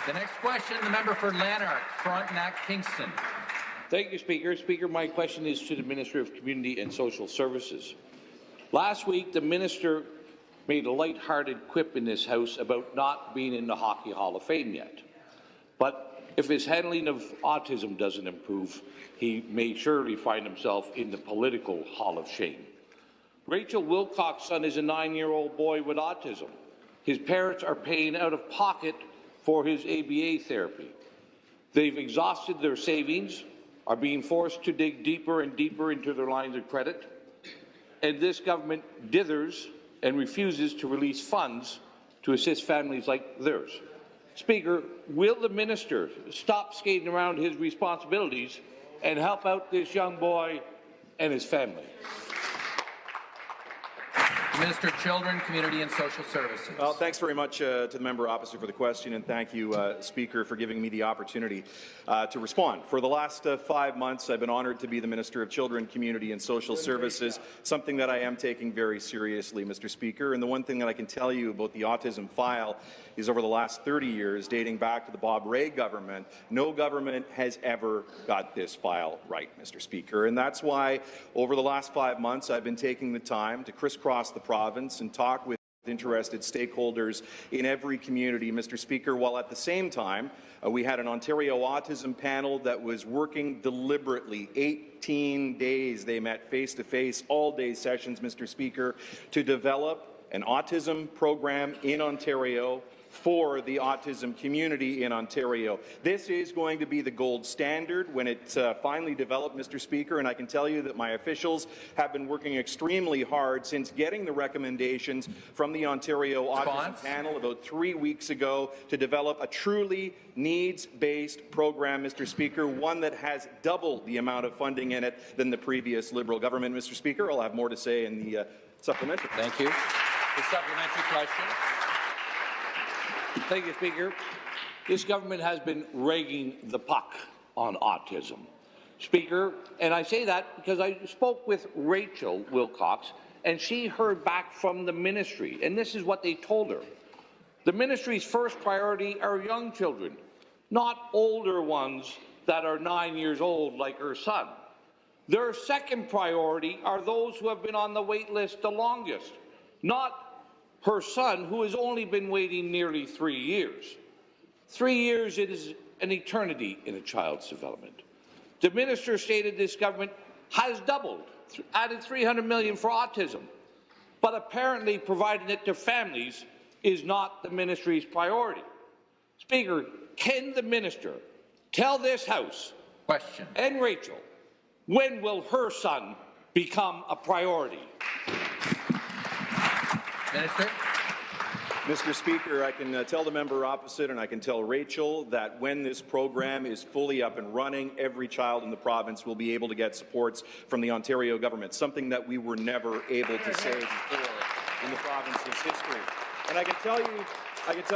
The next question, the member for Lanark, Frontenac, Kingston. Thank you, Speaker. Speaker, my question is to the Minister of Community and Social Services. Last week, the Minister made a light-hearted quip in this House about not being in the Hockey Hall of Fame yet. But if his handling of autism doesn't improve, he may surely find himself in the political Hall of Shame. Rachel Wilcox's son is a 9-year-old boy with autism. His parents are paying out of pocket for his ABA therapy. They've exhausted their savings, are being forced to dig deeper and deeper into their lines of credit, and this government dithers and refuses to release funds to assist families like theirs. Speaker, will the minister stop skating around his responsibilities and help out this young boy and his family? Minister of Children, Community and Social Services. Well, thanks very much to the member opposite for the question, and thank you, Speaker, for giving me the opportunity to respond. For the last 5 months, I've been honoured to be the Minister of Children, Community and Social Services, something that I am taking very seriously, Mr. Speaker. And the one thing that I can tell you about the autism file is over the last 30 years, dating back to the Bob Rae government, no government has ever got this file right, Mr. Speaker. And that's why over the last 5 months, I've been taking the time to crisscross the province and talk with interested stakeholders in every community, Mr. Speaker, while at the same time we had an Ontario Autism panel that was working deliberately. 18 days they met face-to-face, all-day sessions, Mr. Speaker, to develop an autism program in Ontario for the autism community in Ontario. This is going to be the gold standard when it's finally developed, Mr. Speaker, and I can tell you that my officials have been working extremely hard since getting the recommendations from the Ontario Autism panel about 3 weeks ago to develop a truly needs-based program, Mr. Speaker, one that has double the amount of funding in it than the previous Liberal government, Mr. Speaker. I'll have more to say in the supplementary. Thank you. The supplementary question. Thank you, Speaker. This government has been ragging the puck on autism. Speaker, and I say that because I spoke with Rachel Wilcox, and she heard back from the ministry, and this is what they told her. The ministry's first priority are young children, not older ones that are 9 years old like her son. Their second priority are those who have been on the wait list the longest, not her son, who has only been waiting nearly 3 years. 3 years is an eternity in a child's development. The minister stated this government has doubled, added $300 million for autism, but apparently providing it to families is not the ministry's priority. Speaker, can the minister tell this House and Rachel, when will her son become a priority? Minister. Mr. Speaker, I can tell the member opposite and I can tell Rachel that when this program is fully up and running, every child in the province will be able to get supports from the Ontario government, something that we were never able to say before in the province's history. And I can tell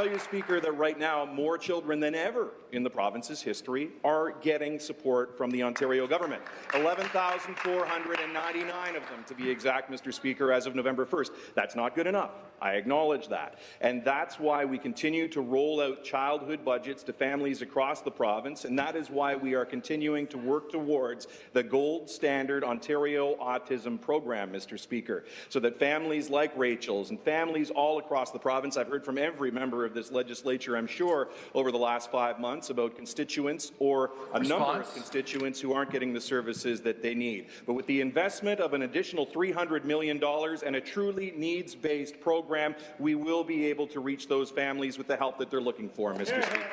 you, Speaker, that right now more children than ever in the province's history are getting support from the Ontario government. 11,499 of them, to be exact, Mr. Speaker, as of November 1st. That's not good enough. I acknowledge that. And that's why we continue to roll out childhood budgets to families across the province, and that is why we are continuing to work towards the gold standard Ontario Autism program, Mr. Speaker, so that families like Rachel's and families all across the province, I've heard from every member of this legislature, I'm sure, over the last 5 months about constituents or a number of constituents who aren't getting the services that they need. But with the investment of an additional $300 million and a truly needs-based program, we will be able to reach those families with the help that they're looking for, Mr. Speaker.